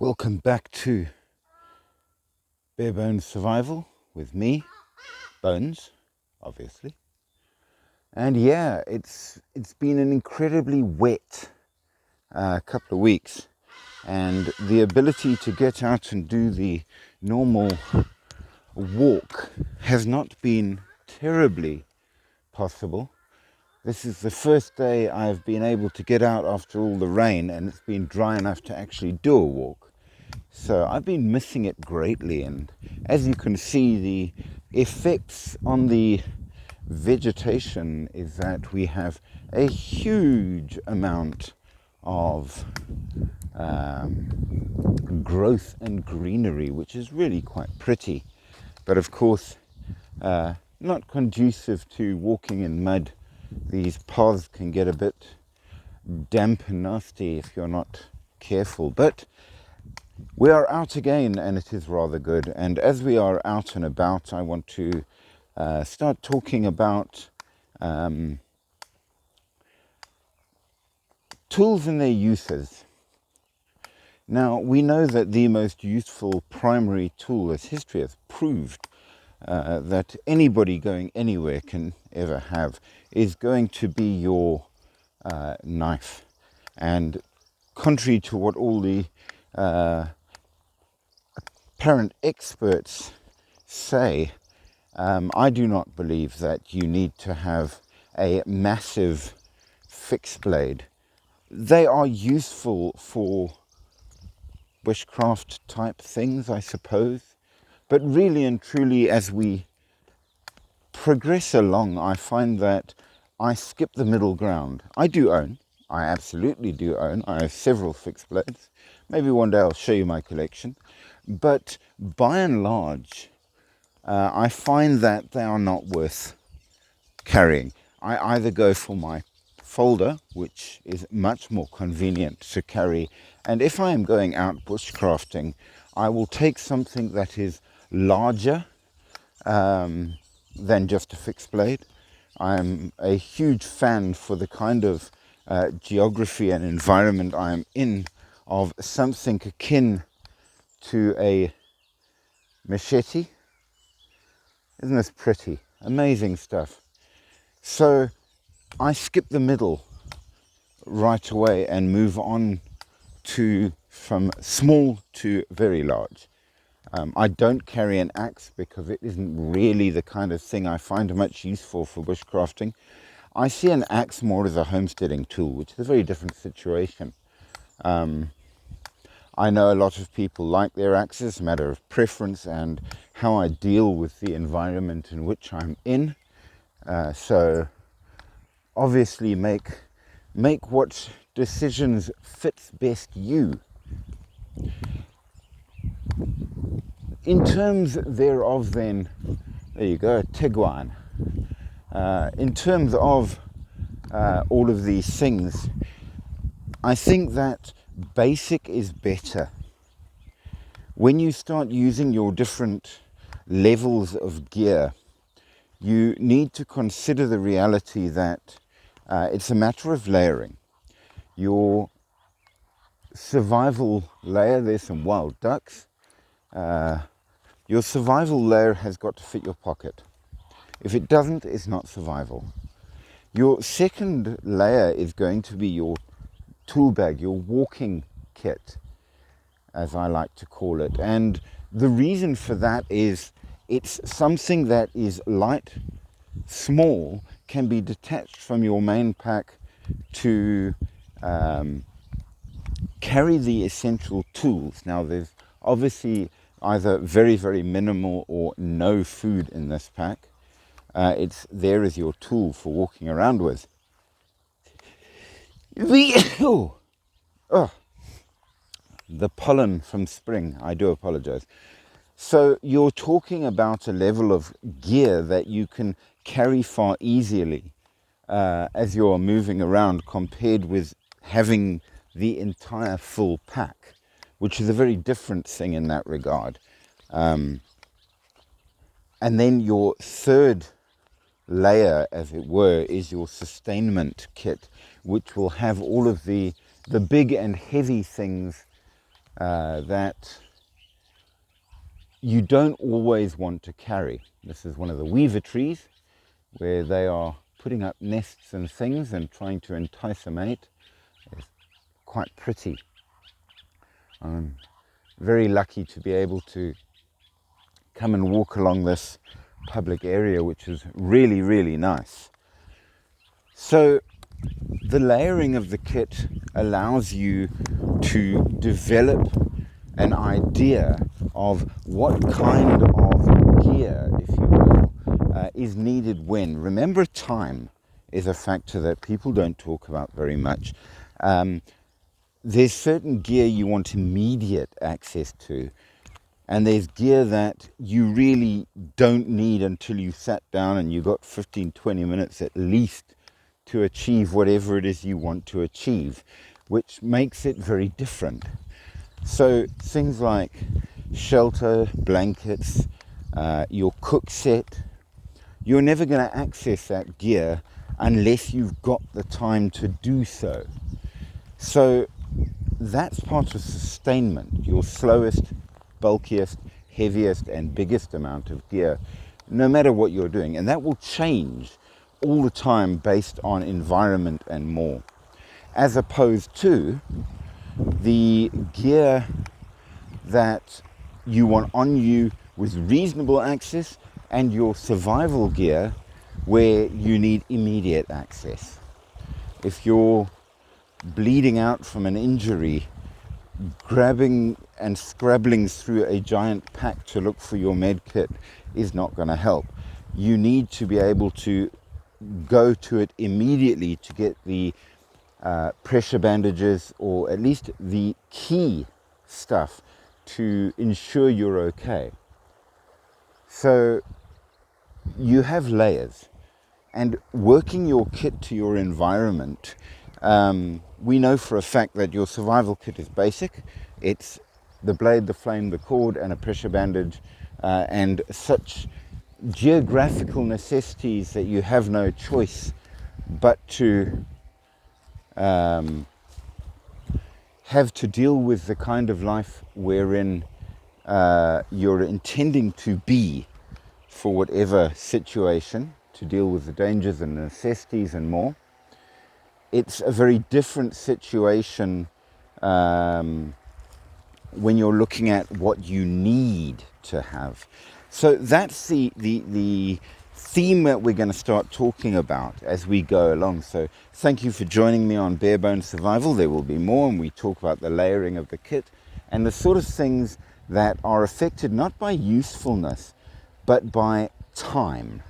Welcome back to Barebones Survival with me, Bones, obviously. And yeah, it's been an incredibly wet couple of weeks, and the ability to get out and do the normal walk has not been terribly possible. This is the first day I've been able to get out after all the rain, and it's been dry enough to actually do a walk. So I've been missing it greatly, and as you can see, the effects on the vegetation is that we have a huge amount of growth and greenery, which is really quite pretty, but of course not conducive to walking in mud. These paths can get a bit damp and nasty if you're not careful, but we are out again, and it is rather good. And as we are out and about, I want to start talking about tools and their uses. Now, we know that the most useful primary tool, as history has proved, that anybody going anywhere can ever have, is going to be your knife. And contrary to what all the apparent experts say, I do not believe that you need to have a massive fixed blade. They are useful for bushcraft type things, I suppose, but really and truly, as we progress along, I find that I skip the middle ground. I absolutely do own, I have several fixed blades. Maybe one day I'll show you my collection. But by and large, I find that they are not worth carrying. I either go for my folder, which is much more convenient to carry, and if I am going out bushcrafting, I will take something that is larger than just a fixed blade. I'm a huge fan, for the kind of geography and environment I am in, of something akin to a machete. Isn't this pretty? Amazing stuff. So I skip the middle right away and move on to from small to very large. I don't carry an axe because it isn't really the kind of thing I find much useful for bushcrafting. I see an axe more as a homesteading tool, which is a very different situation. I know a lot of people like their axes, a matter of preference and how I deal with the environment in which I'm in. So obviously make what decisions fits best you. In terms thereof then, there you go, Tiguan. In terms of all of these things, I think that basic is better. When you start using your different levels of gear, you need to consider the reality that it's a matter of layering. Your survival layer, there's some wild ducks, your survival layer has got to fit your pocket. If it doesn't, it's not survival. Your second layer is going to be your tool bag, your walking kit, as I like to call it. And the reason for that is it's something that is light, small, can be detached from your main pack to carry the essential tools. Now, there's obviously either very, very minimal or no food in this pack. It's there as your tool for walking around with. The pollen from spring, I do apologize. So you're talking about a level of gear that you can carry far easily as you're moving around, compared with having the entire full pack, which is a very different thing in that regard. And then your third layer, as it were, is your sustainment kit, which will have all of the big and heavy things that you don't always want to carry. This is one of the weaver trees where they are putting up nests and things and trying to entice a mate. It's quite pretty. I'm very lucky to be able to come and walk along this public area, which is really, really nice. So the layering of the kit allows you to develop an idea of what kind of gear, if you will, is needed when. Remember, time is a factor that people don't talk about very much. There's certain gear you want immediate access to, and there's gear that you really don't need until you sat down and you got 15-20 minutes at least to achieve whatever it is you want to achieve, which makes it very different. So things like shelter, blankets, your cook set, you're never going to access that gear unless you've got the time to do so. So that's part of sustainment, your slowest, bulkiest, heaviest and biggest amount of gear, no matter what you're doing. And that will change all the time based on environment and more, as opposed to the gear that you want on you with reasonable access and your survival gear where you need immediate access. If you're bleeding out from an injury, grabbing and scrabbling through a giant pack to look for your med kit is not going to help. You need to be able to go to it immediately to get the pressure bandages, or at least the key stuff to ensure you're okay. So you have layers, and working your kit to your environment. We know for a fact that your survival kit is basic. It's the blade, the flame, the cord, and a pressure bandage, and such geographical necessities that you have no choice but to have to deal with the kind of life wherein you're intending to be for whatever situation, to deal with the dangers and necessities and more. It's a very different situation when you're looking at what you need to have. So that's the theme that we're going to start talking about as we go along. So thank you for joining me on Barebones Survival. There will be more, and we talk about the layering of the kit and the sort of things that are affected not by usefulness but by time.